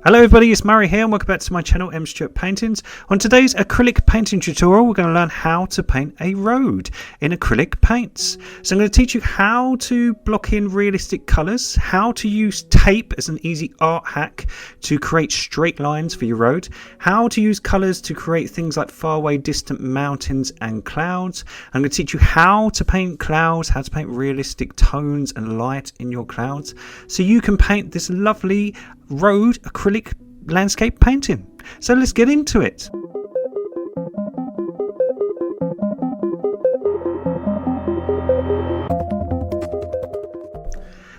Hello everybody, it's Murray here and welcome back to my channel, M Stuart Paintings. On today's acrylic painting tutorial, we're going to learn how to paint a road in acrylic paints. So I'm going to teach you how to block in realistic colours, how to use tape as an easy art hack to create straight lines for your road, how to use colours to create things like faraway distant mountains and clouds. I'm going to teach you how to paint clouds, how to paint realistic tones and light in your clouds, so you can paint this lovely road acrylic landscape painting. So let's get into it.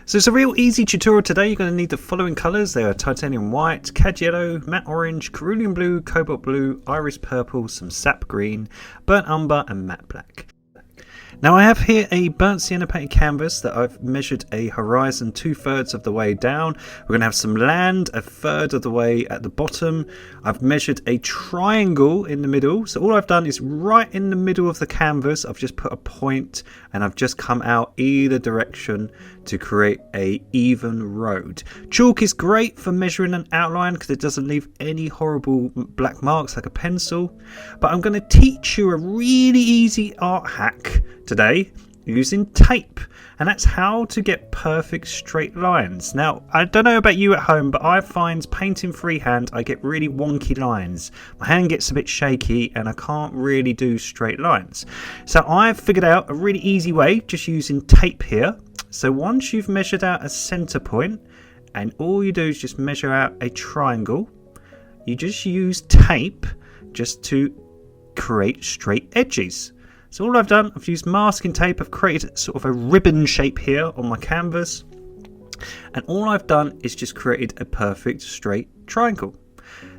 So it's a real easy tutorial today. You're going to need the following colours. They are titanium white, cad yellow, matte orange, cerulean blue, cobalt blue, iris purple, some sap green, burnt umber and matte black. Now I have here a burnt sienna painted canvas that I've measured a horizon 2/3 of the way down. We're going to have some land 1/3 of the way at the bottom. I've measured a triangle in the middle. So all I've done is right in the middle of the canvas, I've just put a point and I've just come out either direction to create a even road. Chalk is great for measuring an outline because it doesn't leave any horrible black marks like a pencil. But I'm going to teach you a really easy art hack today using tape, and that's how to get perfect straight lines. Now I don't know about you at home, but I find painting freehand I get really wonky lines. My hand gets a bit shaky and I can't really do straight lines. So I've figured out a really easy way just using tape here. So once you've measured out a center point, and all you do is just measure out a triangle, you just use tape just to create straight edges. So all I've done, I've used masking tape, I've created sort of a ribbon shape here on my canvas, and all I've done is just created a perfect straight triangle.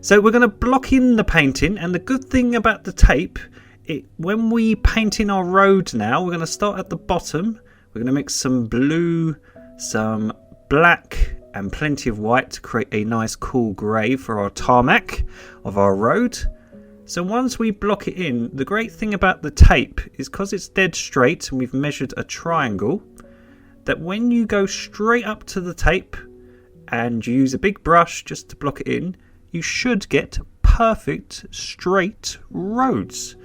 So we're going to block in the painting, and the good thing about the tape, when we paint in our road now, we're going to start at the bottom. We're going to mix some blue, some black and plenty of white to create a nice cool grey for our tarmac of our road. So once we block it in, the great thing about the tape is because it's dead straight and we've measured a triangle, that when you go straight up to the tape and you use a big brush just to block it in, you should get perfect straight roads.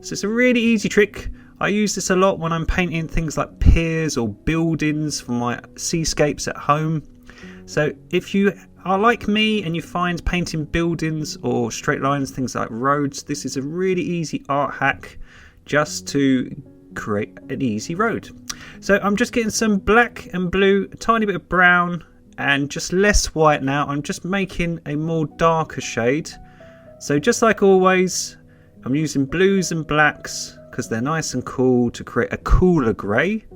So it's a really easy trick. I use this a lot when I'm painting things like piers or buildings for my seascapes at home. So if you are like me and you find painting buildings or straight lines, things like roads, this is a really easy art hack just to create an easy road. So I'm just getting some black and blue, a tiny bit of brown and just less white now. I'm just making a more darker shade. So just like always, I'm using blues and blacks because they're nice and cool to create a cooler grey.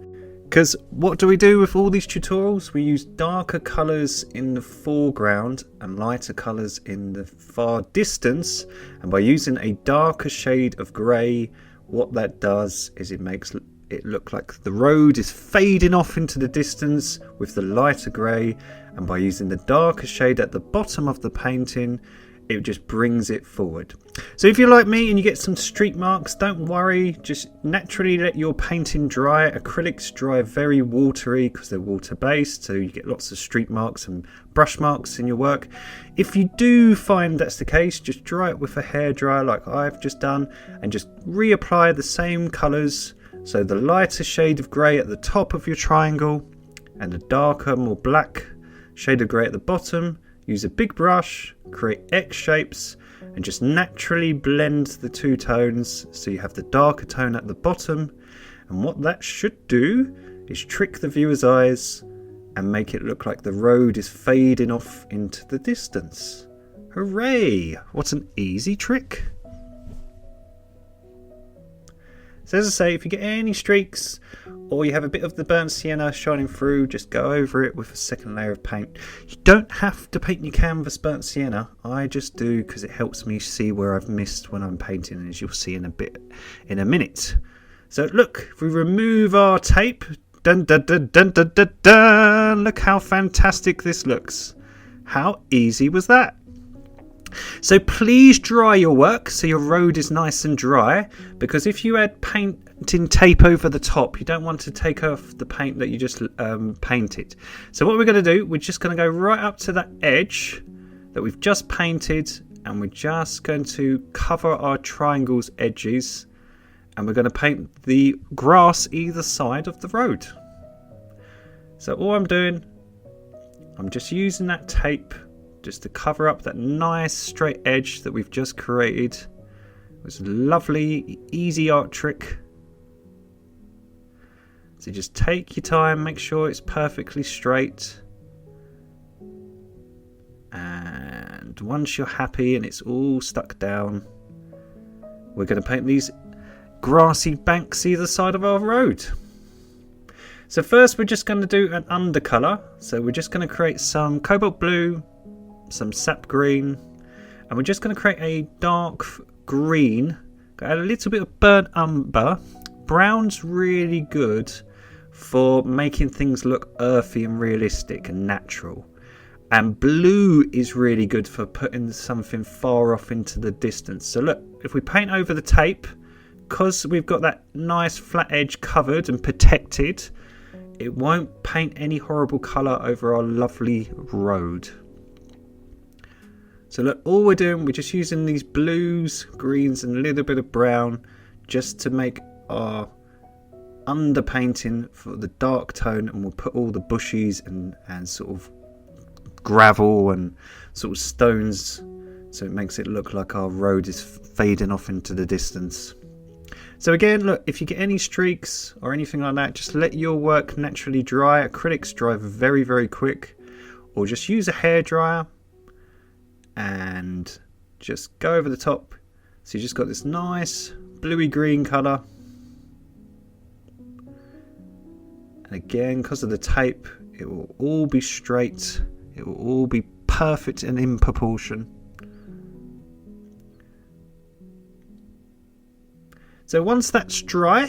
Because what do we do with all these tutorials? We use darker colours in the foreground and lighter colours in the far distance. And by using a darker shade of grey, what that does is it makes it look like the road is fading off into the distance with the lighter grey. And by using the darker shade at the bottom of the painting, it just brings it forward. So if you're like me and you get some streak marks, don't worry, just naturally let your painting dry. Acrylics dry very watery because they're water based, so you get lots of streak marks and brush marks in your work. If you do find that's the case, just dry it with a hairdryer like I've just done and just reapply the same colours. So the lighter shade of grey at the top of your triangle and the darker, more black shade of grey at the bottom. Use a big brush, create X shapes and just naturally blend the two tones so you have the darker tone at the bottom. And what that should do is trick the viewer's eyes and make it look like the road is fading off into the distance. Hooray! What an easy trick. So as I say, if you get any streaks or you have a bit of the burnt sienna shining through, just go over it with a second layer of paint. You don't have to paint your canvas burnt sienna. I just do because it helps me see where I've missed when I'm painting, as you'll see in a minute. So look, if we remove our tape, dun dun dun dun dun dun dun, look how fantastic this looks. How easy was that? So please dry your work so your road is nice and dry, because if you add painting tape over the top, you don't want to take off the paint that you just painted. So what we're going to do, we're just going to go right up to that edge that we've just painted, and we're just going to cover our triangle's edges, and we're going to paint the grass either side of the road. So all I'm doing, I'm just using that tape just to cover up that nice straight edge that we've just created. It was a lovely, easy art trick. So just take your time, make sure it's perfectly straight. And once you're happy and it's all stuck down, we're going to paint these grassy banks either side of our road. So first we're just going to do an undercolour. So we're just going to create some cobalt blue, some sap green, and we're just going to create a dark green. Add a little bit of burnt umber. Brown's really good for making things look earthy and realistic and natural. And blue is really good for putting something far off into the distance. So look, if we paint over the tape, because we've got that nice flat edge covered and protected, it won't paint any horrible colour over our lovely road. So look, all we're doing, we're just using these blues, greens and a little bit of brown just to make our underpainting for the dark tone, and we'll put all the bushes and sort of gravel and sort of stones, so it makes it look like our road is fading off into the distance. So again, look, if you get any streaks or anything like that, just let your work naturally dry. Acrylics dry very, very quick, or just use a hairdryer and just go over the top. So you just got this nice bluey green colour. And again, because of the tape, it will all be straight. It will all be perfect and in proportion. So once that's dry,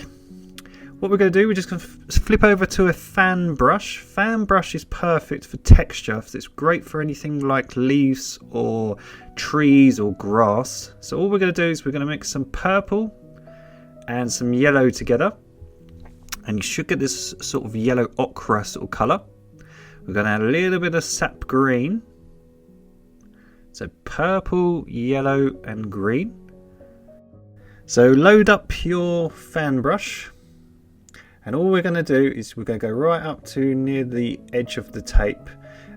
what we're going to do, we're just going to flip over to a fan brush. Fan brush is perfect for texture. It's great for anything like leaves or trees or grass. So all we're going to do is we're going to mix some purple and some yellow together. And you should get this sort of yellow ochre sort of colour. We're going to add a little bit of sap green. So purple, yellow and green. So load up your fan brush. And all we're going to do is we're going to go right up to near the edge of the tape.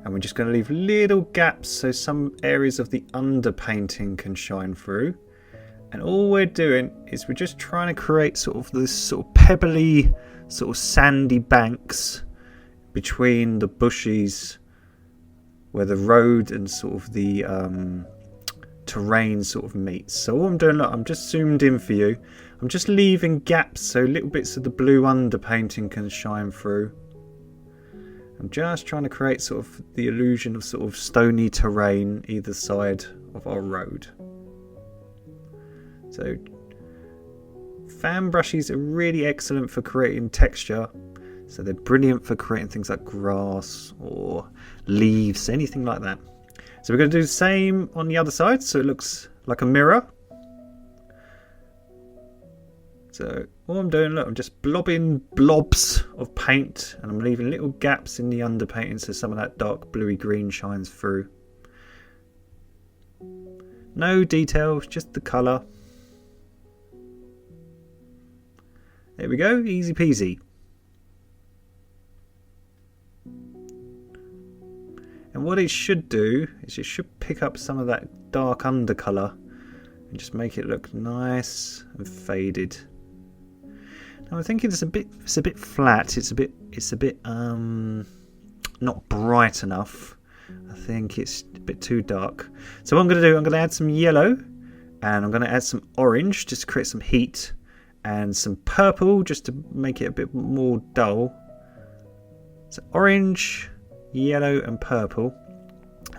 And we're just going to leave little gaps so some areas of the underpainting can shine through. And all we're doing is we're just trying to create sort of this sort of pebbly, sort of sandy banks between the bushes where the road and sort of the terrain sort of meets. So all I'm doing, look, I'm just zoomed in for you. I'm just leaving gaps so little bits of the blue underpainting can shine through. I'm just trying to create sort of the illusion of sort of stony terrain either side of our road. So fan brushes are really excellent for creating texture. So they're brilliant for creating things like grass or leaves, anything like that. So we're going to do the same on the other side so it looks like a mirror. So all I'm doing, look, I'm just blobbing blobs of paint and I'm leaving little gaps in the underpainting so some of that dark bluey green shines through. No details, just the colour. There we go, easy peasy. And what it should do is it should pick up some of that dark undercolour and just make it look nice and faded. Now I'm thinking it's a bit flat. It's a bit not bright enough. I think it's a bit too dark. So what I'm going to do, I'm going to add some yellow and I'm going to add some orange just to create some heat, and some purple just to make it a bit more dull. So orange, yellow and purple.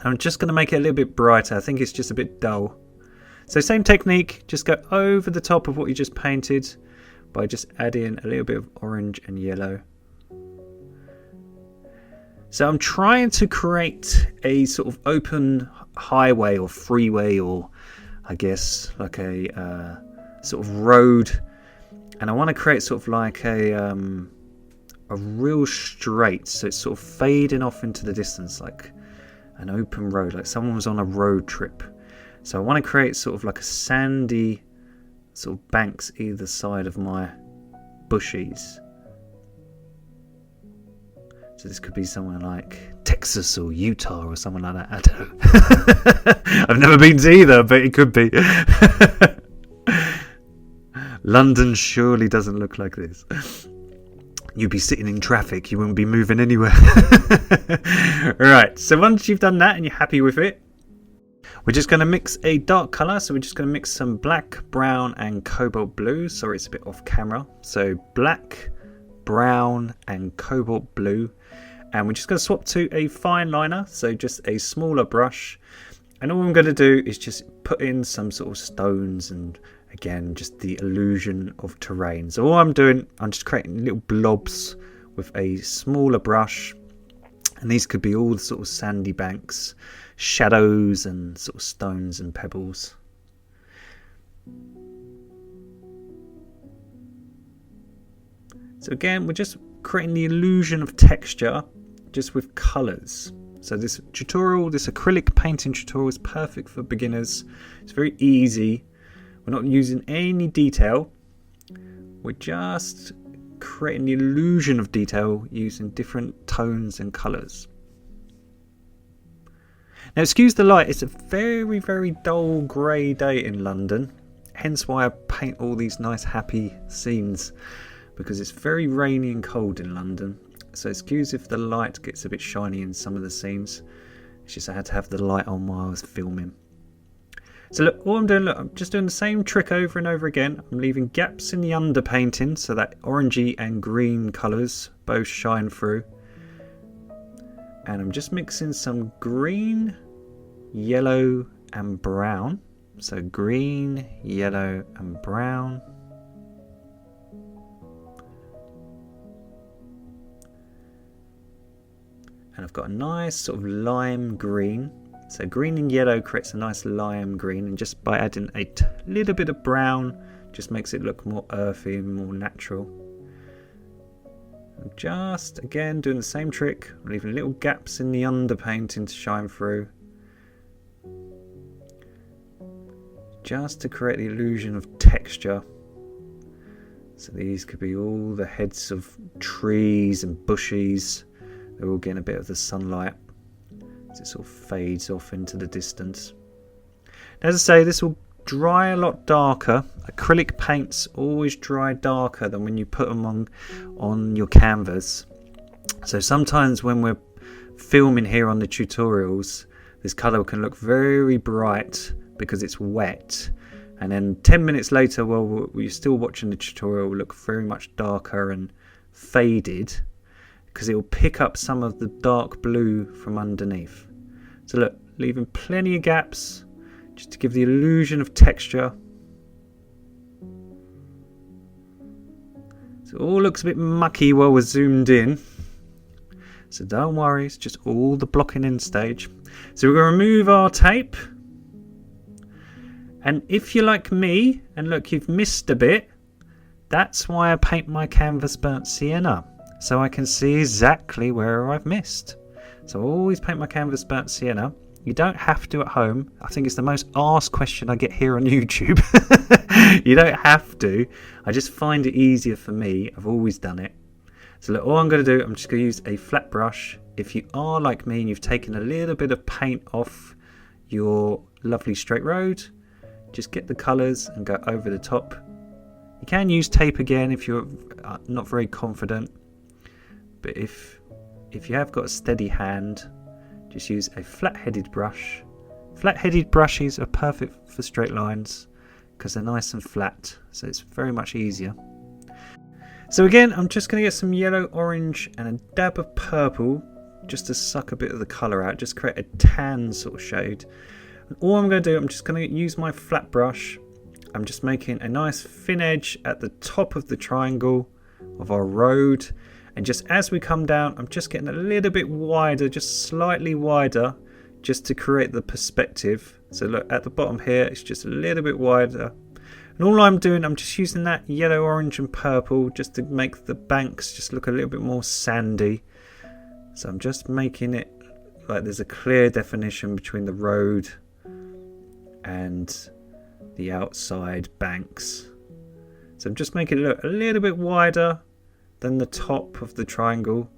I'm just going to make it a little bit brighter. I think it's just a bit dull. So same technique, just go over the top of what you just painted by just adding a little bit of orange and yellow. So I'm trying to create a sort of open highway or freeway, or I guess like a sort of road, and I want to create sort of like a real straight, so it's sort of fading off into the distance, like an open road, like someone was on a road trip. So I want to create sort of like a sandy sort of banks either side of my bushies. So this could be somewhere like Texas or Utah or something like that. I don't know. I've never been to either, but it could be. London surely doesn't look like this. You'd be sitting in traffic, you wouldn't be moving anywhere. Right, so once you've done that and you're happy with it, we're just going to mix a dark colour. So we're just going to mix some black, brown and cobalt blue. Sorry, it's a bit off camera. So black, brown and cobalt blue. And we're just going to swap to a fine liner. So just a smaller brush. And all I'm going to do is just put in some sort of stones and again, just the illusion of terrain. So all I'm doing, I'm just creating little blobs with a smaller brush. And these could be all the sort of sandy banks, shadows and sort of stones and pebbles. So again, we're just creating the illusion of texture just with colours. So this tutorial, this acrylic painting tutorial is perfect for beginners. It's very easy. We're not using any detail. We're just creating the illusion of detail using different tones and colours. Now excuse the light, it's a very, very dull grey day in London. Hence why I paint all these nice happy scenes, because it's very rainy and cold in London. So excuse if the light gets a bit shiny in some of the scenes. It's just I had to have the light on while I was filming. So look, all I'm doing, look, I'm just doing the same trick over and over again. I'm leaving gaps in the underpainting so that orangey and green colours both shine through. And I'm just mixing some green, yellow and brown. So green, yellow and brown. And I've got a nice sort of lime green. So green and yellow creates a nice lime green, and just by adding a little bit of brown just makes it look more earthy and more natural. I'm just again doing the same trick, leaving little gaps in the underpainting to shine through, just to create the illusion of texture. So these could be all the heads of trees and bushes. They're all getting a bit of the sunlight as it sort of fades off into the distance. As I say, this will dry a lot darker. Acrylic paints always dry darker than when you put them on your canvas. So sometimes when we're filming here on the tutorials, this colour can look very bright because it's wet. And then 10 minutes later, well, you're still watching the tutorial, will look very much darker and faded, because it will pick up some of the dark blue from underneath. So look, leaving plenty of gaps just to give the illusion of texture. So it all looks a bit mucky while we're zoomed in. So don't worry, it's just all the blocking in stage. So we're going to remove our tape. And if you're like me, and look, you've missed a bit, that's why I paint my canvas burnt sienna. So I can see exactly where I've missed. So I always paint my canvas burnt sienna. You don't have to at home. I think it's the most asked question I get here on YouTube. You don't have to. I just find it easier for me. I've always done it. So look, all I'm going to do, I'm just going to use a flat brush. If you are like me and you've taken a little bit of paint off your lovely straight road, just get the colours and go over the top. You can use tape again if you're not very confident. But if you have got a steady hand, just use a flat-headed brush. Flat-headed brushes are perfect for straight lines because they're nice and flat, so it's very much easier. So again, I'm just going to get some yellow, orange and a dab of purple just to suck a bit of the colour out, just create a tan sort of shade. And all I'm going to do, I'm just going to use my flat brush. I'm just making a nice thin edge at the top of the triangle of our road. And just as we come down, I'm just getting a little bit wider, just slightly wider, just to create the perspective. So look, at the bottom here, it's just a little bit wider. And all I'm doing, I'm just using that yellow, orange and purple just to make the banks just look a little bit more sandy. So I'm just making it like there's a clear definition between the road and the outside banks. So I'm just making it look a little bit wider than the top of the triangle,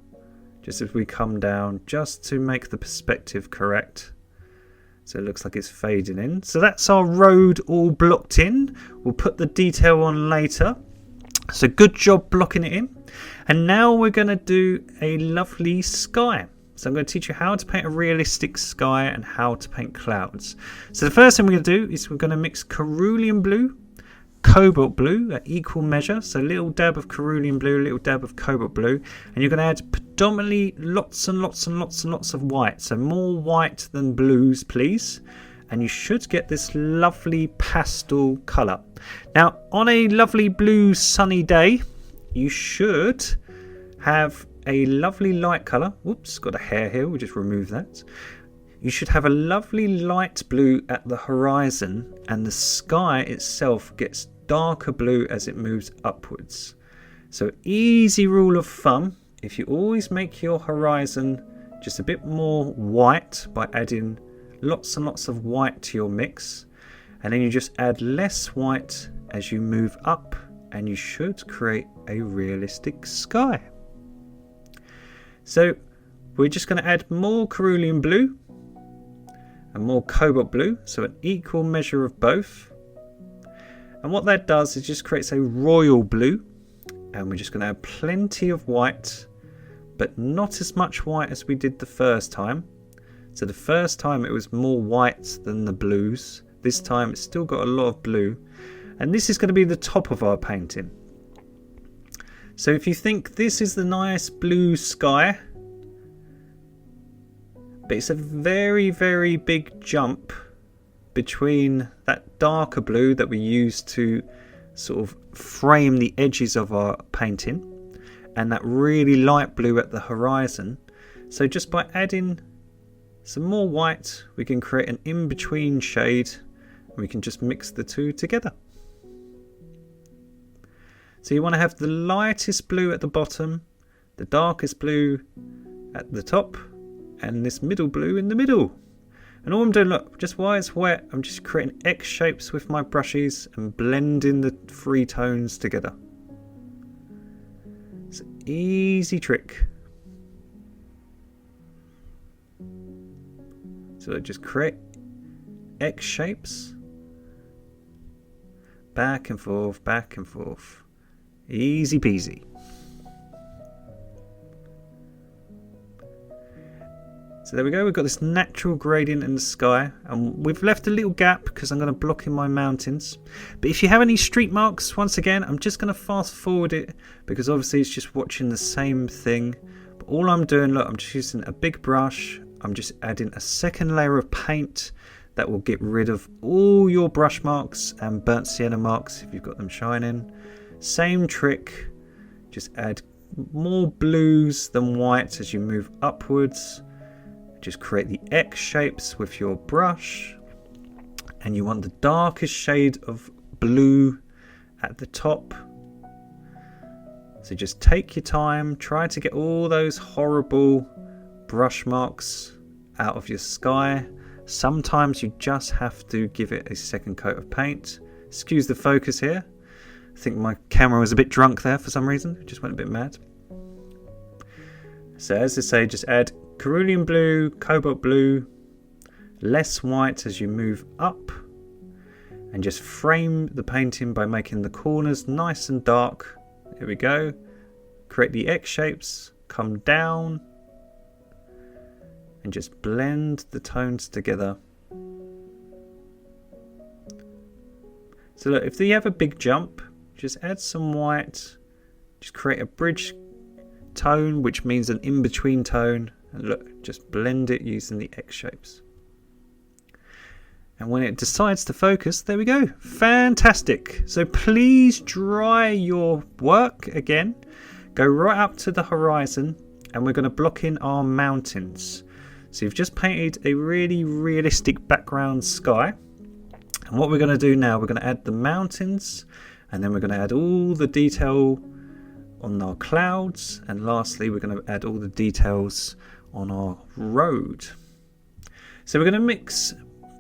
just as we come down, just to make the perspective correct. So it looks like it's fading in. So that's our road all blocked in. We'll put the detail on later. So good job blocking it in. And now we're going to do a lovely sky. So I'm going to teach you how to paint a realistic sky and how to paint clouds. So the first thing we're going to do is we're going to mix cerulean blue, cobalt blue at equal measure. So a little dab of cerulean blue, a little dab of cobalt blue. And you're going to add predominantly lots and lots and lots and lots of white. So more white than blues, please. And you should get this lovely pastel colour. Now, on a lovely blue sunny day, you should have a lovely light colour. Whoops, got a hair here, we'll just remove that. You should have a lovely light blue at the horizon, and the sky itself gets darker blue as it moves upwards. So easy rule of thumb, if you always make your horizon just a bit more white by adding lots and lots of white to your mix, and then you just add less white as you move up, and you should create a realistic sky. So we're just going to add more cerulean blue and more cobalt blue, so an equal measure of both. And what that does is just creates a royal blue, and we're just going to add plenty of white, but not as much white as we did the first time. So the first time it was more white than the blues. This time it's still got a lot of blue, and this is going to be the top of our painting. So if you think this is the nice blue sky, but it's a very, very big jump between that darker blue that we use to sort of frame the edges of our painting and that really light blue at the horizon. So just by adding some more white, we can create an in-between shade, and we can just mix the two together. So you want to have the lightest blue at the bottom, the darkest blue at the top, and this middle blue in the middle. And all I'm doing, look, just while it's wet, I'm just creating X shapes with my brushes and blending the three tones together. It's an easy trick. So just create X shapes, back and forth, back and forth. Easy peasy. So there we go, we've got this natural gradient in the sky, and we've left a little gap because I'm going to block in my mountains. But if you have any street marks, once again, I'm just going to fast forward it because obviously it's just watching the same thing. But all I'm doing, look, I'm just using a big brush. I'm just adding a second layer of paint that will get rid of all your brush marks and burnt sienna marks if you've got them shining. Same trick, just add more blues than whites as you move upwards. Just create the X shapes with your brush, and you want the darkest shade of blue at the top. So just take your time, try to get all those horrible brush marks out of your sky. Sometimes you just have to give it a second coat of paint. Excuse the focus here. I think my camera was a bit drunk there for some reason. It just went a bit mad. So as I say, just add cerulean blue, cobalt blue, less white as you move up, and just frame the painting by making the corners nice and dark. Here we go. Create the X shapes, come down, and just blend the tones together. So look, if you have a big jump, just add some white, just create a bridge tone, which means an in-between tone, and look, just blend it using the X shapes. And when it decides to focus, there we go. Fantastic. So please dry your work again. Go right up to the horizon, and we're going to block in our mountains. So you've just painted a really realistic background sky. And what we're going to do now, we're going to add the mountains, and then we're going to add all the detail on our clouds, and lastly we're going to add all the details on our road. So we're going to mix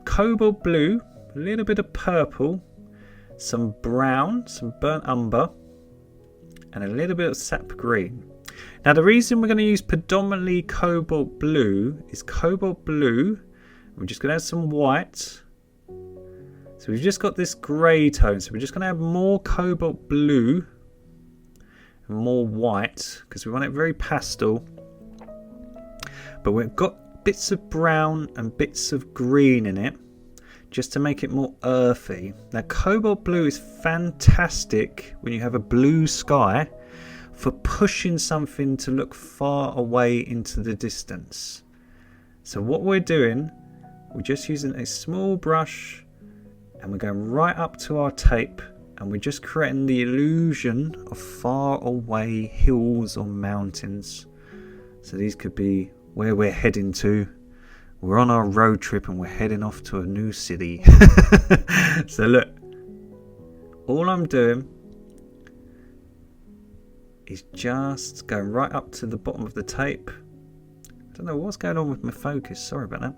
cobalt blue, a little bit of purple, some brown, some burnt umber, and a little bit of sap green. Now the reason we're going to use predominantly cobalt blue is cobalt blue. We're just going to add some white. So we've just got this grey tone. So we're just going to add more cobalt blue and more white because we want it very pastel. But we've got bits of brown and bits of green in it just to make it more earthy. Now cobalt blue is fantastic when you have a blue sky for pushing something to look far away into the distance. So what we're doing, we're just using a small brush and we're going right up to our tape and we're just creating the illusion of far away hills or mountains. So these could be where we're heading to. We're on our road trip and we're heading off to a new city. So look, all I'm doing is just going right up to the bottom of the tape. I don't know what's going on with my focus, sorry about that.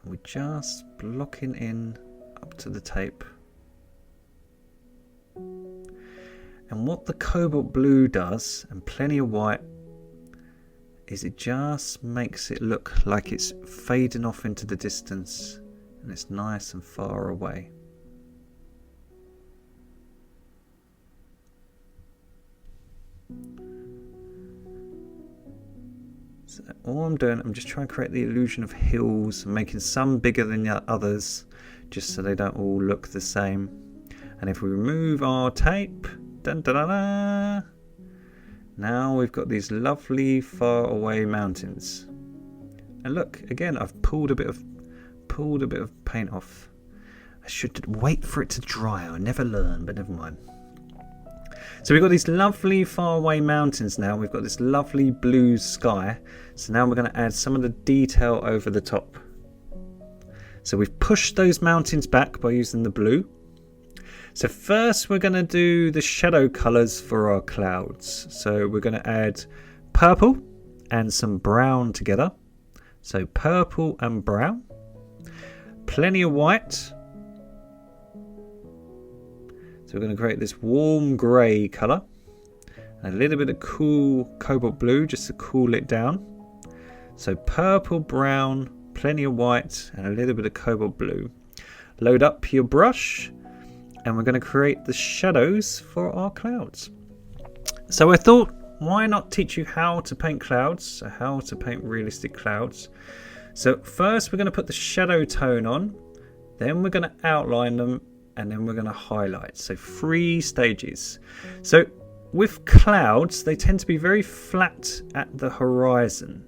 We're just blocking in up to the tape. And what the cobalt blue does, and plenty of white, is it just makes it look like it's fading off into the distance and it's nice and far away. So all I'm doing, I'm just trying to create the illusion of hills and making some bigger than the others just so they don't all look the same. And if we remove our tape, dun, dun, dun, dun, now we've got these lovely far away mountains. And look, again, I've pulled a bit of paint off. I should wait for it to dry. I never learn, but never mind. So we've got these lovely far away mountains now. We've got this lovely blue sky. So now we're going to add some of the detail over the top. So we've pushed those mountains back by using the blue. So first we're going to do the shadow colours for our clouds. So we're going to add purple and some brown together. So purple and brown. Plenty of white. So we're going to create this warm grey colour. And a little bit of cool cobalt blue just to cool it down. So purple, brown, plenty of white and a little bit of cobalt blue. Load up your brush. And we're going to create the shadows for our clouds. So I thought, why not teach you how to paint clouds, so how to paint realistic clouds. So first we're going to put the shadow tone on, then we're going to outline them, and then we're going to highlight. So 3 stages. So with clouds, they tend to be very flat at the horizon.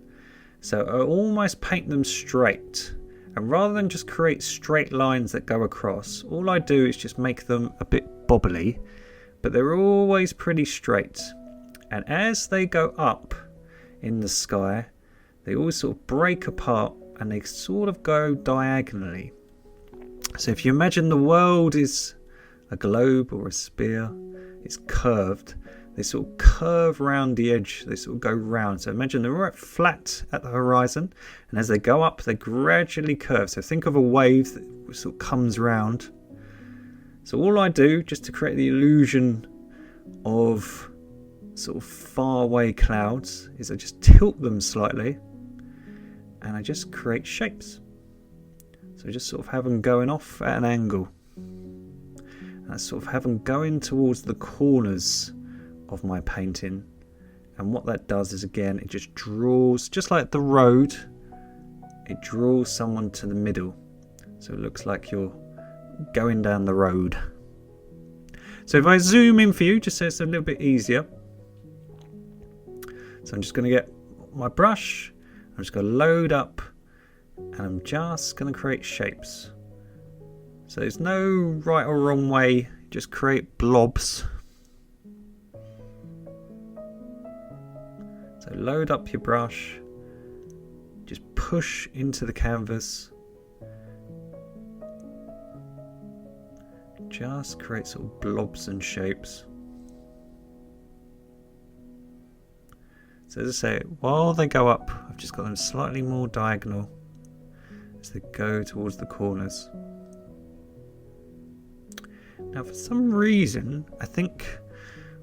So I almost paint them straight. And rather than just create straight lines that go across, all I do is just make them a bit bobbly, but they're always pretty straight. And as they go up in the sky, they always sort of break apart and they sort of go diagonally. So if you imagine the world is a globe or a sphere, it's curved. They sort of curve round the edge, they sort of go round. So imagine they're right flat at the horizon, and as they go up, they gradually curve. So think of a wave that sort of comes round. So all I do, just to create the illusion of sort of far away clouds, is I just tilt them slightly, and I just create shapes. So just sort of have them going off at an angle. And I sort of have them going towards the corners of my painting, and what that does is, again, it just draws, just like the road, it draws someone to the middle, so it looks like you're going down the road. So if I zoom in for you, just so it's a little bit easier, so I'm just going to get my brush, I'm just going to load up, and I'm just going to create shapes. So there's no right or wrong way, just create blobs. So load up your brush, just push into the canvas, just create sort of blobs and shapes. So as I say, while they go up, I've just got them slightly more diagonal as they go towards the corners. Now for some reason, I think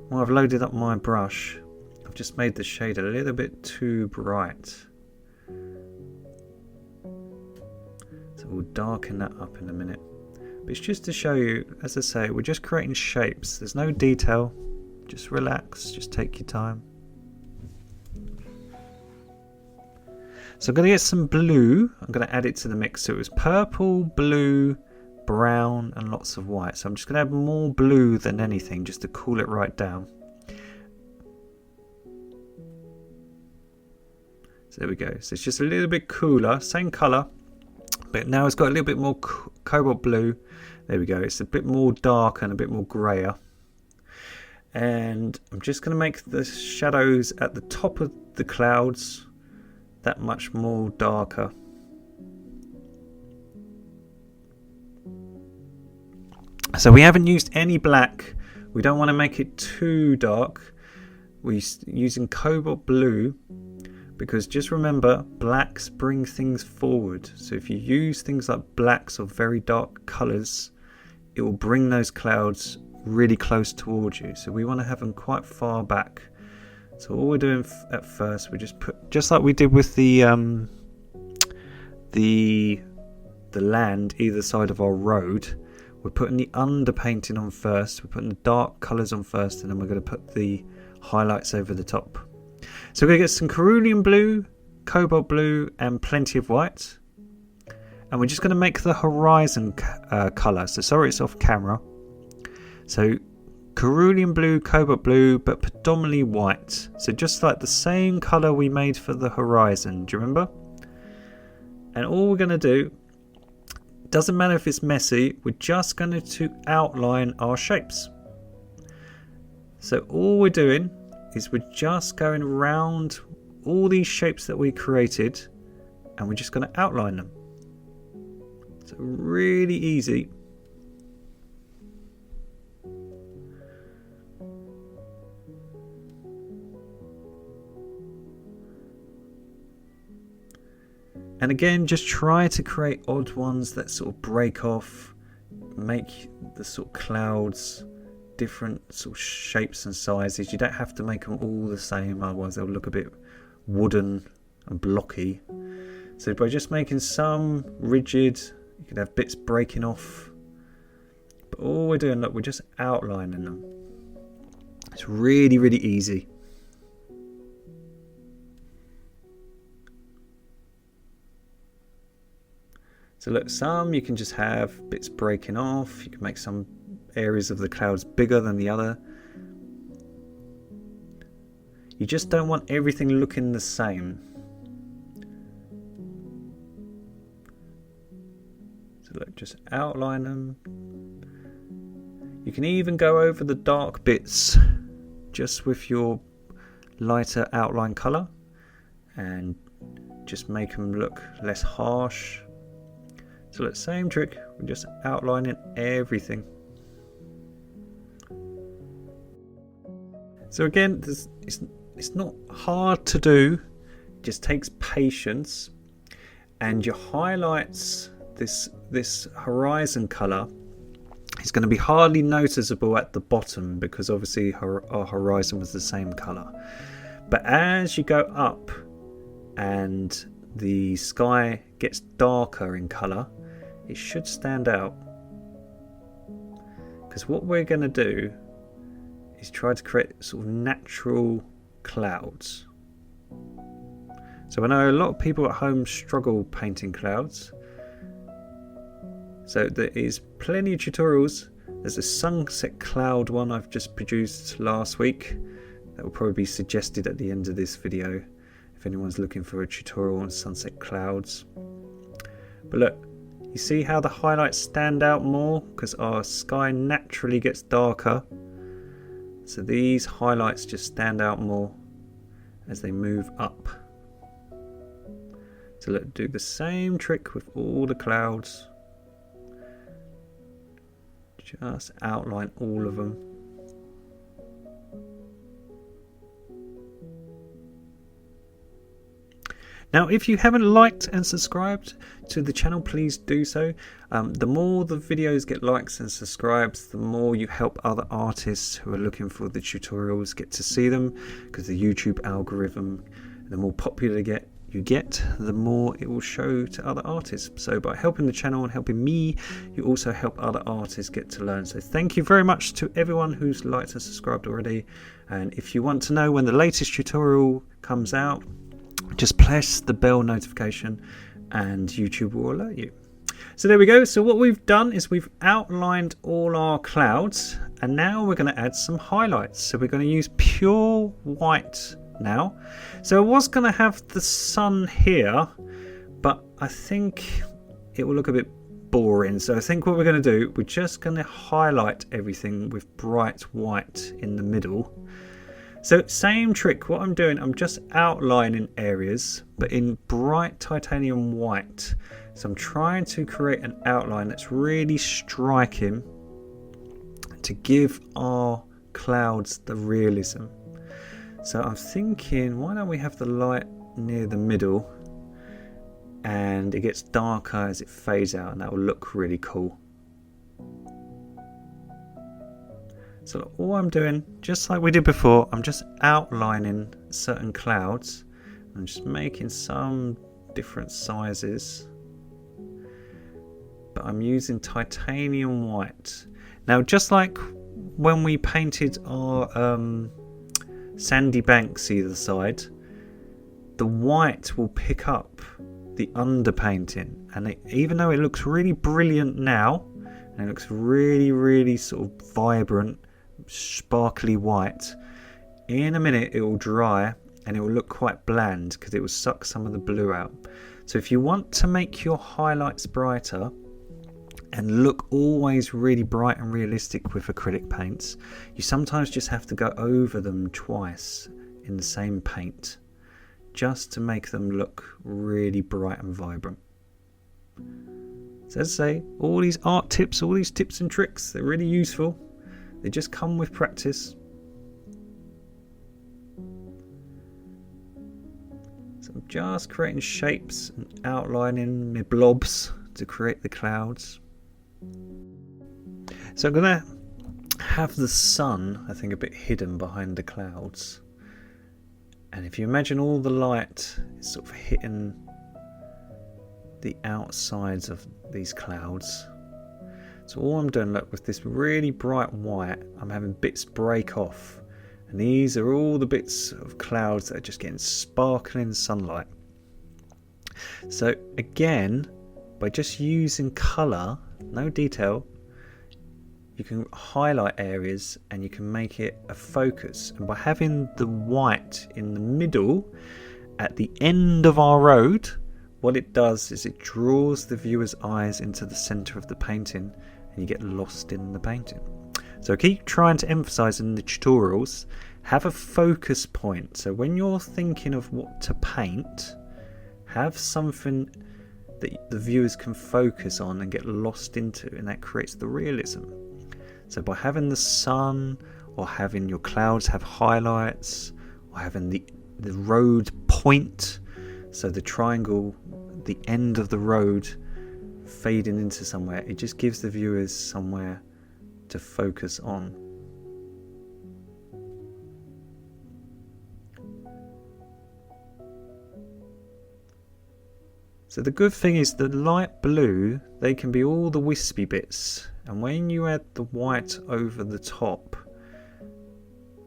when I've loaded up my brush, I've just made the shade a little bit too bright. So we'll darken that up in a minute. But it's just to show you, as I say, we're just creating shapes. There's no detail. Just relax, just take your time. So I'm going to get some blue. I'm going to add it to the mix. So it was purple, blue, brown and lots of white. So I'm just going to add more blue than anything just to cool it right down. So there we go. So it's just a little bit cooler, same colour, but now it's got a little bit more cobalt blue. There we go. It's a bit more dark and a bit more grayer. And I'm just going to make the shadows at the top of the clouds that much more darker. So we haven't used any black. We don't want to make it too dark. We're using cobalt blue because just remember, blacks bring things forward. So if you use things like blacks or very dark colours, it will bring those clouds really close towards you. So we want to have them quite far back. So all we're doing at first, we just put, just like we did with the land either side of our road, we're putting the underpainting on first, we're putting the dark colours on first, and then we're going to put the highlights over the top. So we're going to get some cerulean blue, cobalt blue and plenty of white. And we're just going to make the horizon colour. So sorry it's off camera. So cerulean blue, cobalt blue, but predominantly white. So just like the same colour we made for the horizon, do you remember? And all we're going to do, doesn't matter if it's messy, we're just going to outline our shapes. So all we're doing is we're just going around all these shapes that we created and we're just going to outline them. So really easy. And again, just try to create odd ones that sort of break off, make the sort of clouds different sort of shapes and sizes. You don't have to make them all the same, otherwise they'll look a bit wooden and blocky. So by just making some rigid, you can have bits breaking off. But all we're doing, look, we're just outlining them. It's really, really easy. So look, some you can just have bits breaking off. You can make some areas of the clouds bigger than the other. You just don't want everything looking the same. So look, just outline them. You can even go over the dark bits just with your lighter outline colour and just make them look less harsh. So look, same trick, we're just outlining everything. So again, it's not hard to do, it just takes patience. And your highlights, this horizon colour, is going to be hardly noticeable at the bottom because obviously our horizon was the same colour. But as you go up and the sky gets darker in colour, it should stand out. Because what we're going to do is try to create sort of natural clouds. So I know a lot of people at home struggle painting clouds. So there is plenty of tutorials. There's a sunset cloud one I've just produced last week that will probably be suggested at the end of this video if anyone's looking for a tutorial on sunset clouds. But look, you see how the highlights stand out more because our sky naturally gets darker. So these highlights just stand out more as they move up. So let's do the same trick with all the clouds. Just outline all of them. Now, if you haven't liked and subscribed to the channel, please do so. The more the videos get likes and subscribes, the more you help other artists who are looking for the tutorials get to see them, because the YouTube algorithm, the more popular you get, the more it will show to other artists. So by helping the channel and helping me, you also help other artists get to learn. So thank you very much to everyone who's liked and subscribed already. And if you want to know when the latest tutorial comes out, just press the bell notification and YouTube will alert you. So there we go. So what we've done is we've outlined all our clouds, and now we're going to add some highlights. So we're going to use pure white now. So I was going to have the sun here, but I think it will look a bit boring. So I think what we're going to do, we're just going to highlight everything with bright white in the middle. So same trick, what I'm doing, I'm just outlining areas, but in bright titanium white. So I'm trying to create an outline that's really striking to give our clouds the realism. So I'm thinking, why don't we have the light near the middle and it gets darker as it fades out, and that will look really cool. So all I'm doing, just like we did before, I'm just outlining certain clouds. I'm just making some different sizes, but I'm using titanium white. Now, just like when we painted our sandy banks either side, the white will pick up the underpainting, and even though it looks really brilliant now, and it looks really sort of vibrant, sparkly white, in a minute it will dry and it will look quite bland because it will suck some of the blue out. So if you want to make your highlights brighter and look always really bright and realistic with acrylic paints, you sometimes just have to go over them twice in the same paint just to make them look really bright and vibrant. So as I say, all these art tips, all these tips and tricks, they're really useful. They just come with practice. So I'm just creating shapes and outlining my blobs to create the clouds. So I'm going to have the sun, I think, a bit hidden behind the clouds. And if you imagine all the light is sort of hitting the outsides of these clouds. So all I'm doing, look, with this really bright white, I'm having bits break off. And these are all the bits of clouds that are just getting sparkling sunlight. So again, by just using colour, no detail, you can highlight areas and you can make it a focus. And by having the white in the middle, at the end of our road, what it does is it draws the viewer's eyes into the centre of the painting, and you get lost in the painting. So keep trying to emphasize in the tutorials, have a focus point. So when you're thinking of what to paint, have something that the viewers can focus on and get lost into, and that creates the realism. So by having the sun, or having your clouds have highlights, or having the road point, so the triangle, the end of the road fading into somewhere, it just gives the viewers somewhere to focus on. So the good thing is the light blue, they can be all the wispy bits, and when you add the white over the top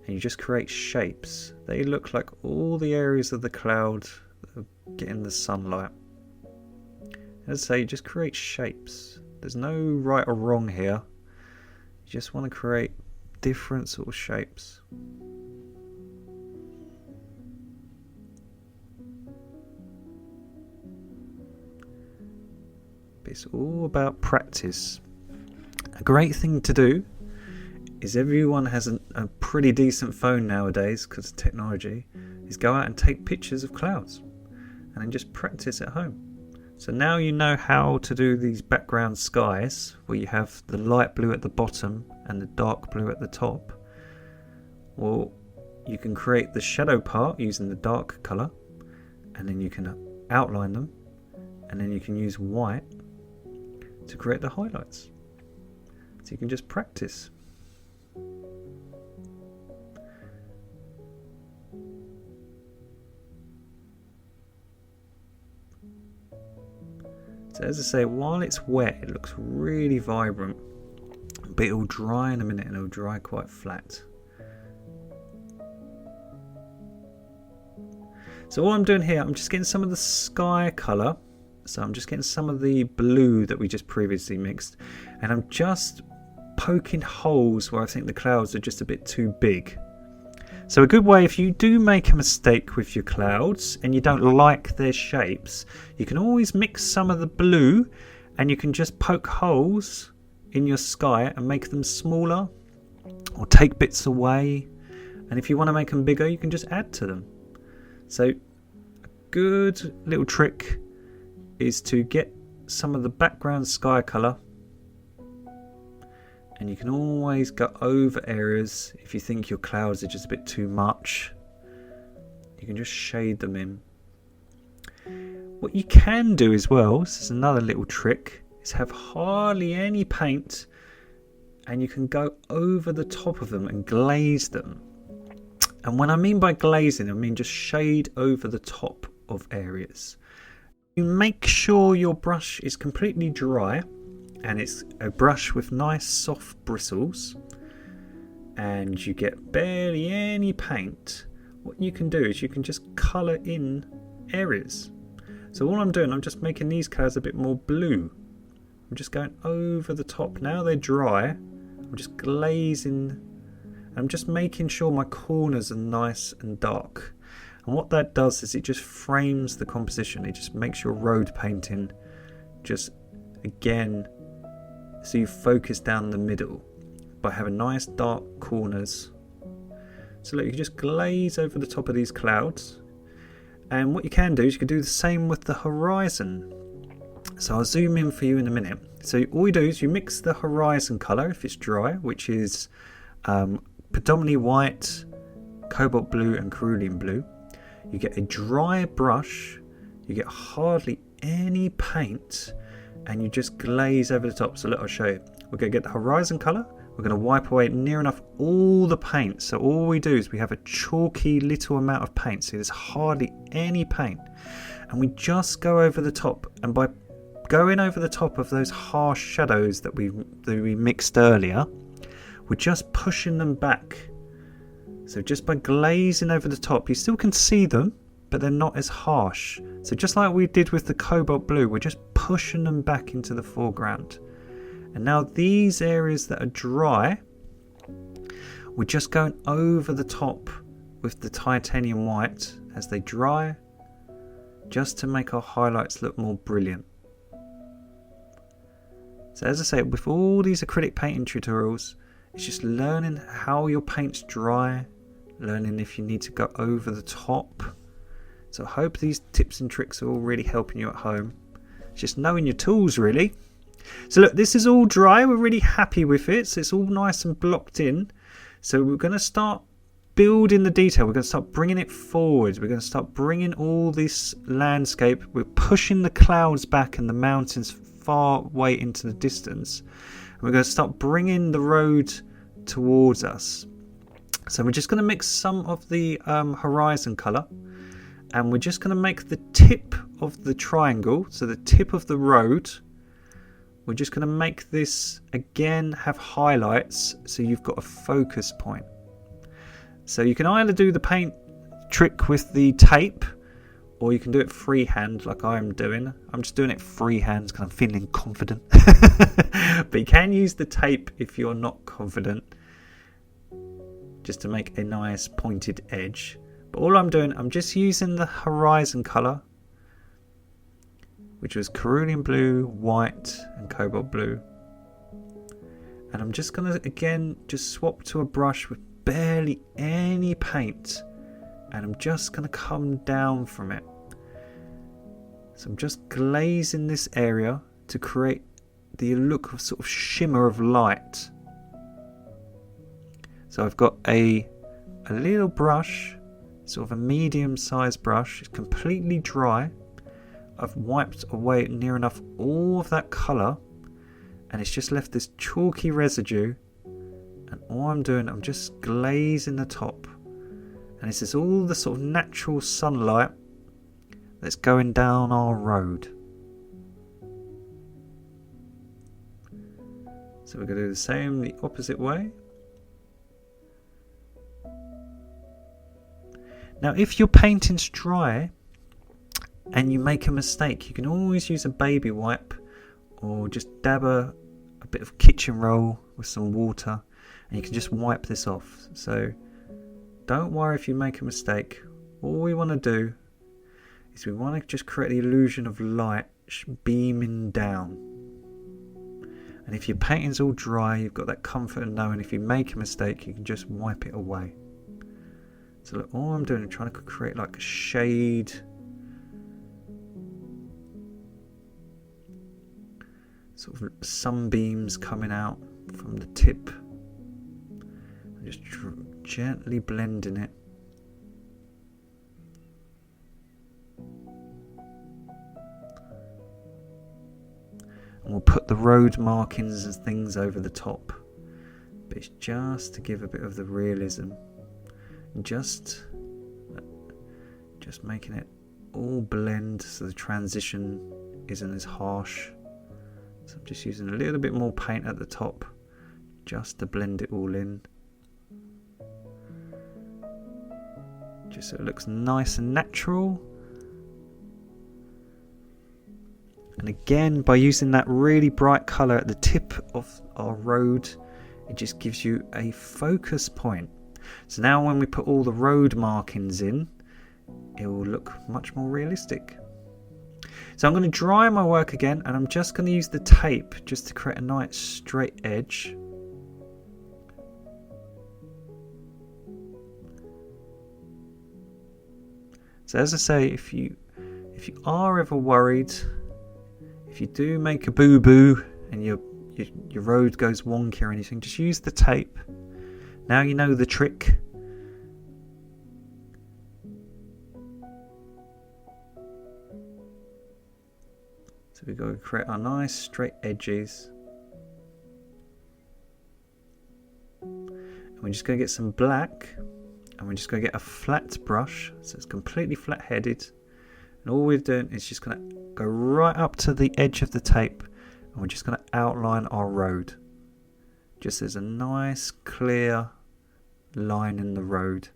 and you just create shapes, they look like all the areas of the cloud that are getting the sunlight. As I say, just create shapes. There's no right or wrong here. You just want to create different sort of shapes. But it's all about practice. A great thing to do is, everyone has a pretty decent phone nowadays because of technology, is go out and take pictures of clouds and then just practice at home. So now you know how to do these background skies where you have the light blue at the bottom and the dark blue at the top. Well, you can create the shadow part using the dark colour, and then you can outline them, and then you can use white to create the highlights. So you can just practice. So as I say, while it's wet, it looks really vibrant, but it'll dry in a minute and it'll dry quite flat. So what I'm doing here, I'm just getting some of the sky colour. So I'm just getting some of the blue that we just previously mixed, and I'm just poking holes where I think the clouds are just a bit too big. So a good way, if you do make a mistake with your clouds and you don't like their shapes, you can always mix some of the blue and you can just poke holes in your sky and make them smaller, or take bits away, and if you want to make them bigger you can just add to them. So a good little trick is to get some of the background sky colour, and you can always go over areas if you think your clouds are just a bit too much. You can just shade them in. What you can do as well, this is another little trick, is have hardly any paint and you can go over the top of them and glaze them. And when I mean by glazing, I mean just shade over the top of areas. You make sure your brush is completely dry and it's a brush with nice soft bristles, and you get barely any paint. What you can do is you can just colour in areas. So all I'm doing, I'm just making these colours a bit more blue. I'm just going over the top. Now they're dry, I'm just glazing. I'm just making sure my corners are nice and dark. And what that does is it just frames the composition. It just makes your road painting just, again, so you focus down the middle by having nice dark corners. So look, you can just glaze over the top of these clouds. And what you can do is you can do the same with the horizon. So I'll zoom in for you in a minute. So all you do is you mix the horizon colour, if it's dry, which is predominantly white, cobalt blue and cerulean blue. You get a dry brush, you get hardly any paint, and you just glaze over the top. So look, I'll show you. We're going to get the horizon colour, we're going to wipe away near enough all the paint. So all we do is we have a chalky little amount of paint, so there's hardly any paint. And we just go over the top, and by going over the top of those harsh shadows that we mixed earlier, we're just pushing them back. So just by glazing over the top, you still can see them, but they're not as harsh. So just like we did with the cobalt blue, we're just pushing them back into the foreground. And now these areas that are dry, we're just going over the top with the titanium white as they dry, just to make our highlights look more brilliant. So as I say, with all these acrylic painting tutorials, it's just learning how your paint's dry, learning if you need to go over the top. So I hope these tips and tricks are all really helping you at home. It's just knowing your tools, really. So look, this is all dry. We're really happy with it. So it's all nice and blocked in. So we're going to start building the detail. We're going to start bringing it forward. We're going to start bringing all this landscape. We're pushing the clouds back and the mountains far way into the distance. And we're going to start bringing the road towards us. So we're just going to mix some of the horizon colour, and we're just going to make the tip of the triangle, so the tip of the road, we're just going to make this again have highlights, so you've got a focus point. So you can either do the paint trick with the tape, or you can do it freehand like I'm doing. I'm just doing it freehand because I'm feeling confident. But you can use the tape if you're not confident, just to make a nice pointed edge. But all I'm doing, I'm just using the horizon colour, which was cerulean blue, white and cobalt blue. And I'm just going to again just swap to a brush with barely any paint, and I'm just going to come down from it. So I'm just glazing this area to create the look of sort of shimmer of light. So I've got a little brush, sort of a medium sized brush. It's completely dry, I've wiped away near enough all of that colour, and it's just left this chalky residue, and all I'm doing, I'm just glazing the top, and this is all the sort of natural sunlight that's going down our road. So we're going to do the same the opposite way. Now if your painting's dry and you make a mistake, you can always use a baby wipe or just dab a bit of kitchen roll with some water, and you can just wipe this off. So don't worry if you make a mistake. All we want to do is we want to just create the illusion of light beaming down. And if your painting's all dry, you've got that comfort of knowing if you make a mistake, you can just wipe it away. So look, all I'm doing is trying to create like a shade, sort of sunbeams coming out from the tip. I'm just gently blending it. And we'll put the road markings and things over the top, but it's just to give a bit of the realism, and just making it all blend so the transition isn't as harsh. So I'm just using a little bit more paint at the top just to blend it all in, just so it looks nice and natural. And again, by using that really bright colour at the tip of our road, it just gives you a focus point. So now when we put all the road markings in, it will look much more realistic. So I'm going to dry my work again, and I'm just going to use the tape just to create a nice straight edge. So as I say, if you are ever worried, if you do make a boo-boo and your road goes wonky or anything, just use the tape. Now you know the trick. So we've got to create our nice straight edges. And we're just going to get some black, and we're just going to get a flat brush, so it's completely flat headed. And all we're doing is just going to go right up to the edge of the tape, and we're just going to outline our road. Just as a nice clear line in the road.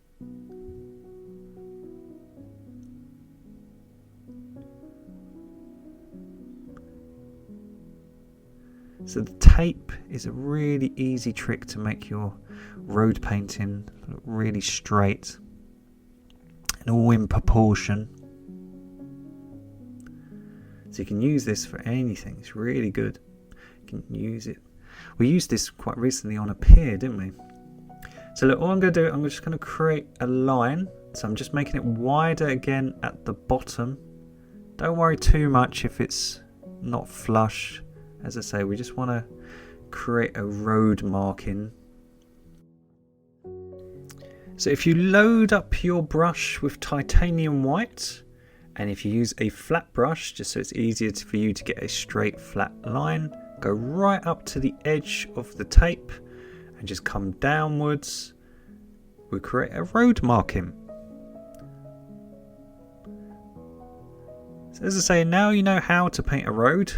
So the tape is a really easy trick to make your road painting look really straight and all in proportion. So you can use this for anything. It's really good. You can use it. We used this quite recently on a pier, didn't we? So look, all I'm going to do, I'm just going to create a line. So I'm just making it wider again at the bottom. Don't worry too much if it's not flush. As I say, we just want to create a road marking. So if you load up your brush with titanium white, and if you use a flat brush, just so it's easier for you to get a straight flat line, go right up to the edge of the tape and just come downwards. We create a road marking. So as I say, now you know how to paint a road.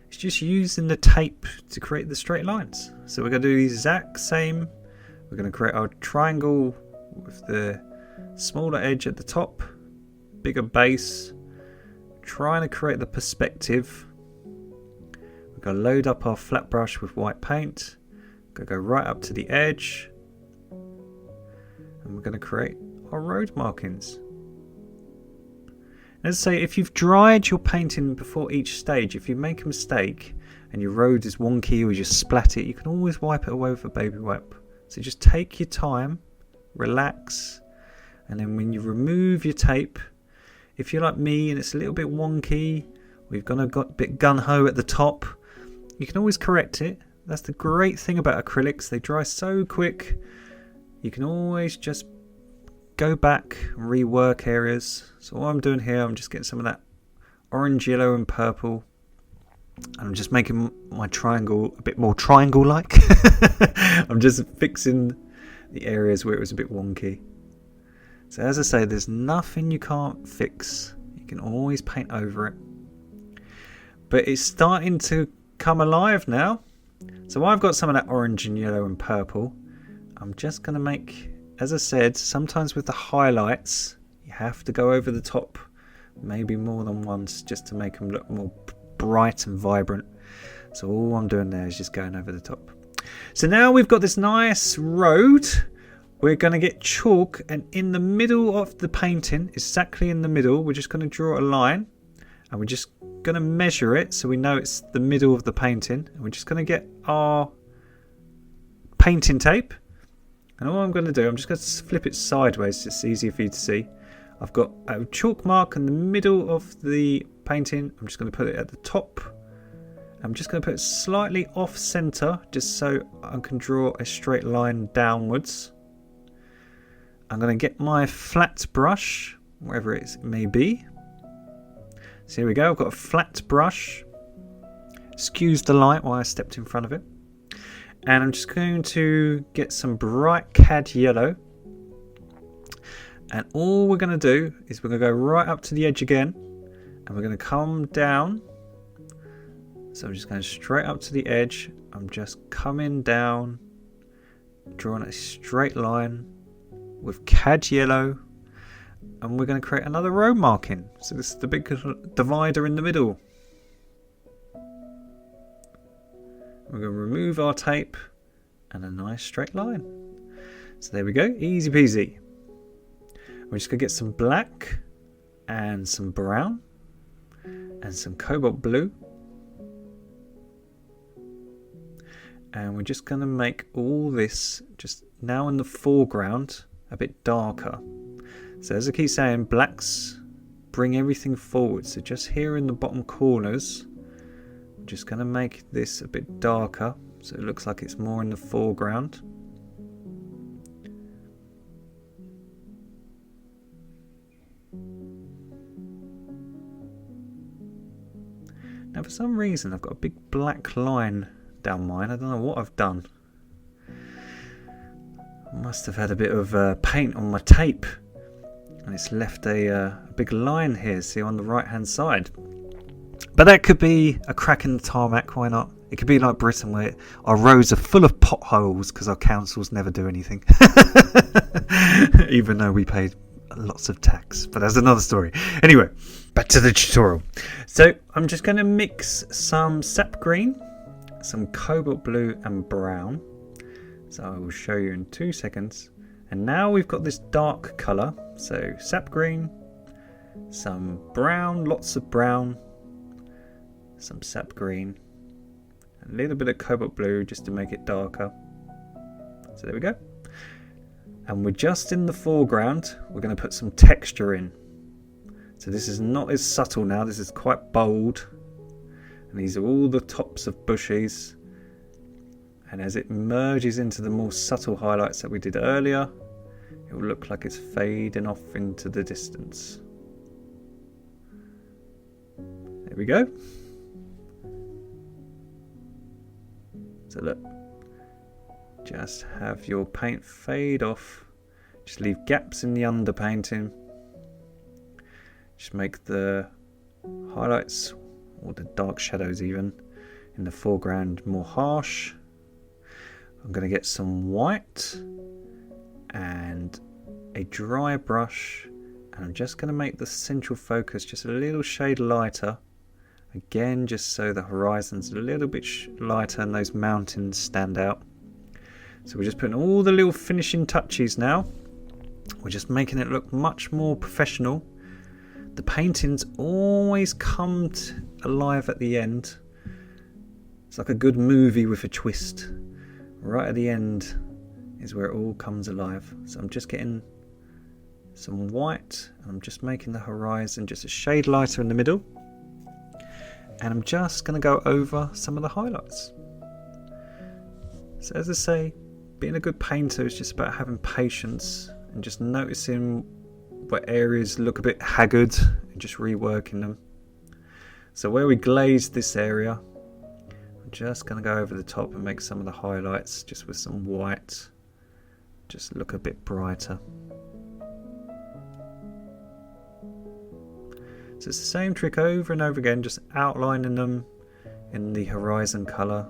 It's just using the tape to create the straight lines. So we're going to do the exact same. We're going to create our triangle with the smaller edge at the top, bigger base, trying to create the perspective. We're going to load up our flat brush with white paint, going to go right up to the edge, and we're going to create our road markings. Let's say if you've dried your painting before each stage, if you make a mistake and your road is wonky or you just splat it, you can always wipe it away with a baby wipe. So just take your time, relax, and then when you remove your tape, if you're like me and it's a little bit wonky, we've got a bit gun-ho at the top, you can always correct it. That's the great thing about acrylics, they dry so quick, you can always just go back and rework areas. So what I'm doing here, I'm just getting some of that orange, yellow and purple. And I'm just making my triangle a bit more triangle-like. I'm just fixing the areas where it was a bit wonky. So as I say, there's nothing you can't fix. You can always paint over it. But it's starting to come alive now. So I've got some of that orange and yellow and purple. I'm just going to make, as I said, sometimes with the highlights, you have to go over the top, maybe more than once, just to make them look more bright and vibrant. So all I'm doing there is just going over the top. So now we've got this nice road. We're going to get chalk, and in the middle of the painting, exactly in the middle, we're just going to draw a line, and we're just going to measure it so we know it's the middle of the painting. And we're just going to get our painting tape, and all I'm going to do, I'm just going to flip it sideways, it's easier for you to see. I've got a chalk mark in the middle of the painting. I'm just going to put it at the top. I'm just going to put it slightly off center, just so I can draw a straight line downwards. I'm going to get my flat brush, wherever it may be. So here we go, I've got a flat brush. Excuse the light while I stepped in front of it. And I'm just going to get some bright cad yellow. And all we're going to do is we're going to go right up to the edge again. And we're going to come down. So I'm just going straight up to the edge. I'm just coming down, drawing a straight line with cad yellow, and we're going to create another row marking. So this is the big divider in the middle. We're going to remove our tape and a nice straight line. So there we go, easy peasy. We're just going to get some black and some brown and some cobalt blue. And we're just going to make all this just now in the foreground a bit darker. So as I keep saying, blacks bring everything forward. So just here in the bottom corners, I'm just going to make this a bit darker so it looks like it's more in the foreground. Now for some reason I've got a big black line down mine. I don't know what I've done. I must have had a bit of paint on my tape, and it's left a big line here, see, on the right hand side. But that could be a crack in the tarmac, why not? It could be like Britain, where our roads are full of potholes because our councils never do anything. Even though we pay lots of tax, but that's another story. Anyway, back to the tutorial. So I'm just going to mix some sap green, some cobalt blue and brown. So I will show you in 2 seconds. And now we've got this dark colour. So sap green, some brown, lots of brown, some sap green, a little bit of cobalt blue just to make it darker. So there we go. And we're just in the foreground. We're going to put some texture in. So this is not as subtle now. This is quite bold. And these are all the tops of bushes. And as it merges into the more subtle highlights that we did earlier, it will look like it's fading off into the distance. There we go. So look, just have your paint fade off. Just leave gaps in the underpainting. Just make the highlights, or the dark shadows even, in the foreground more harsh. I'm going to get some white and a dry brush, and I'm just going to make the central focus just a little shade lighter. Again, just so the horizon's a little bit lighter and those mountains stand out. So we're just putting all the little finishing touches now. We're just making it look much more professional. The paintings always come alive at the end. It's like a good movie with a twist. Right at the end is where it all comes alive. So I'm just getting some white, and I'm just making the horizon just a shade lighter in the middle. And I'm just going to go over some of the highlights. So as I say, being a good painter is just about having patience and just noticing what areas look a bit haggard and just reworking them. So where we glazed this area, I'm just going to go over the top and make some of the highlights just with some white, just look a bit brighter. So it's the same trick over and over again, just outlining them in the horizon colour,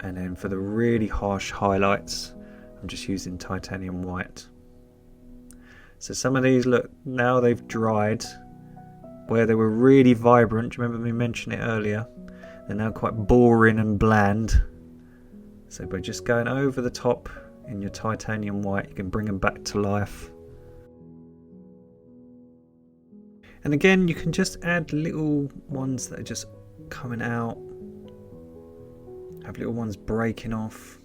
and then for the really harsh highlights I'm just using titanium white. So some of these, look, now they've dried. Where they were really vibrant, do you remember me mentioning it earlier? They're now quite boring and bland. So by just going over the top in your titanium white, you can bring them back to life. And again, you can just add little ones that are just coming out, have little ones breaking off.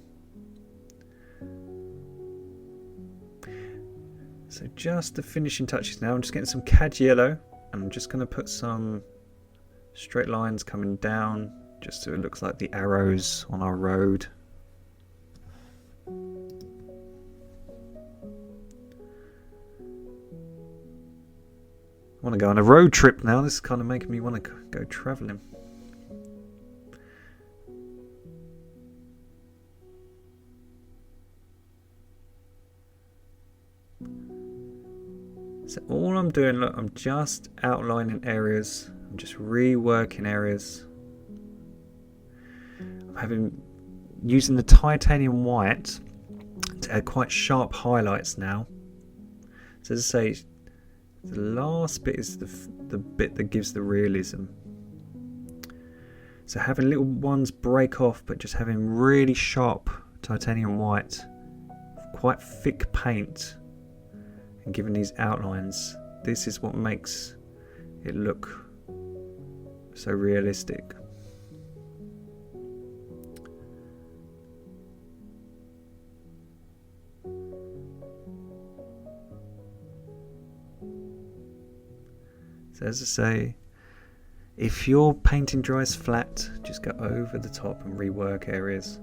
So just the finishing touches now. I'm just getting some cad yellow, and I'm just going to put some straight lines coming down just so it looks like the arrows on our road. I want to go on a road trip now. This is kind of making me want to go travelling. So all I'm doing, look, I'm just outlining areas. I'm just reworking areas. I'm using the titanium white to add quite sharp highlights now. So as I say, the last bit is the bit that gives the realism. So having little ones break off, but just having really sharp titanium white, quite thick paint, and giving these outlines, this is what makes it look so realistic. So as I say, if your painting dries flat, just go over the top and rework areas.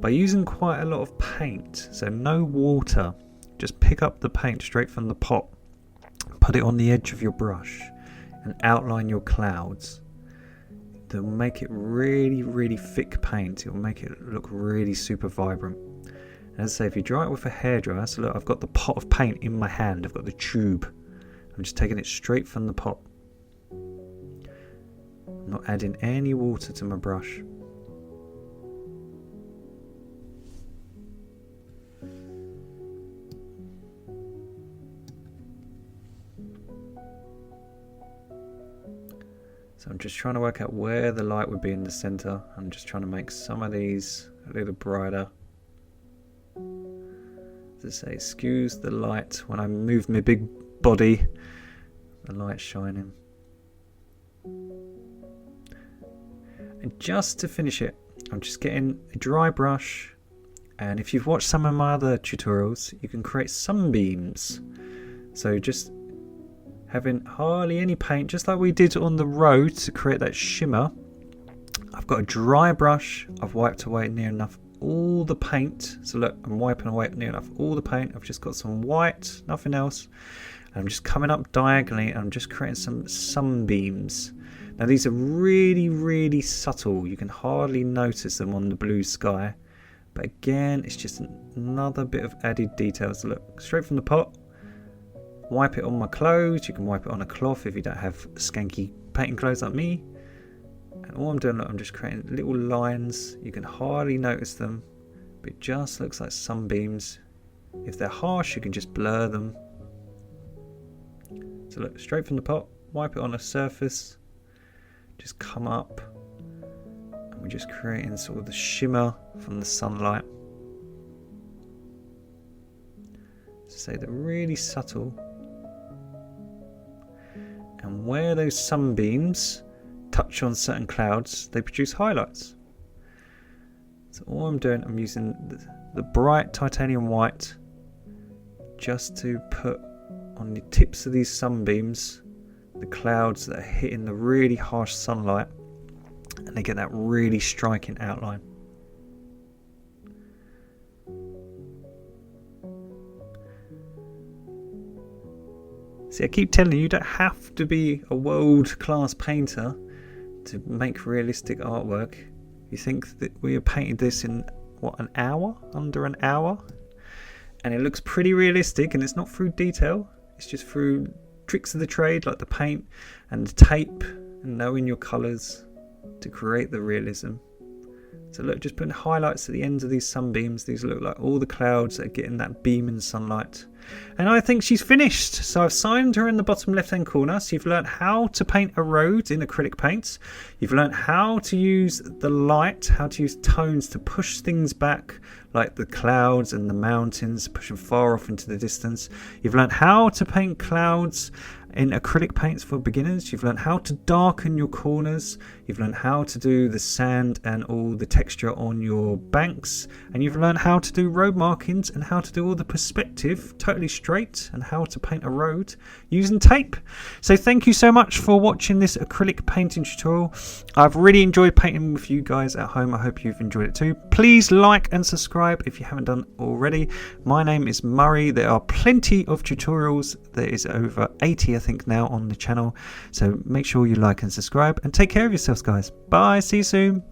By using quite a lot of paint, so no water, just pick up the paint straight from the pot, put it on the edge of your brush and outline your clouds. They'll make it really, really thick paint. It'll make it look really super vibrant. As I say, if you dry it with a hairdryer, so look, I've got the pot of paint in my hand, I've got the tube. I'm just taking it straight from the pot. I'm not adding any water to my brush. So I'm just trying to work out where the light would be in the center. I'm just trying to make some of these a little brighter. As I say, excuse the light when I move my big body, the light's shining. And just to finish it, I'm just getting a dry brush, and if you've watched some of my other tutorials, you can create sunbeams. So just having hardly any paint, just like we did on the road to create that shimmer. I've got a dry brush, I've wiped away near enough all the paint. So look, I'm wiping away near enough all the paint. I've just got some white, nothing else. And I'm just coming up diagonally and I'm just creating some sunbeams. Now these are really, really subtle. You can hardly notice them on the blue sky. But again, it's just another bit of added detail. So look, straight from the pot. Wipe it on my clothes. You can wipe it on a cloth if you don't have skanky painting clothes like me. And all I'm doing, look, I'm just creating little lines. You can hardly notice them, but it just looks like sunbeams. If they're harsh, you can just blur them. So look, straight from the pot, wipe it on a surface, just come up, and we're just creating sort of the shimmer from the sunlight. So they're really subtle. And where those sunbeams touch on certain clouds, they produce highlights. So all I'm doing, I'm using the bright titanium white just to put on the tips of these sunbeams, the clouds that are hitting the really harsh sunlight, and they get that really striking outline. See, I keep telling you, you don't have to be a world-class painter to make realistic artwork. You think that we have painted this in, what, an hour? Under an hour? And it looks pretty realistic, and it's not through detail. It's just through tricks of the trade, like the paint and the tape and knowing your colours to create the realism. So look, just putting highlights at the ends of these sunbeams. These look like all the clouds that are getting that beaming sunlight. And I think she's finished. So I've signed her in the bottom left hand corner. So you've learned how to paint a road in acrylic paints. You've learned how to use the light, how to use tones to push things back, like the clouds and the mountains, push them far off into the distance. You've learned how to paint clouds in acrylic paints for beginners. You've learned how to darken your corners. You've learned how to do the sand and all the texture on your banks. And you've learned how to do road markings and how to do all the perspective totally straight and how to paint a road using tape. So thank you so much for watching this acrylic painting tutorial. I've really enjoyed painting with you guys at home. I hope you've enjoyed it too. Please like and subscribe if you haven't done already. My name is Murray. There are plenty of tutorials. There is over 80 I think now on the channel, so make sure you like and subscribe and take care of yourselves, guys. Bye, see you soon.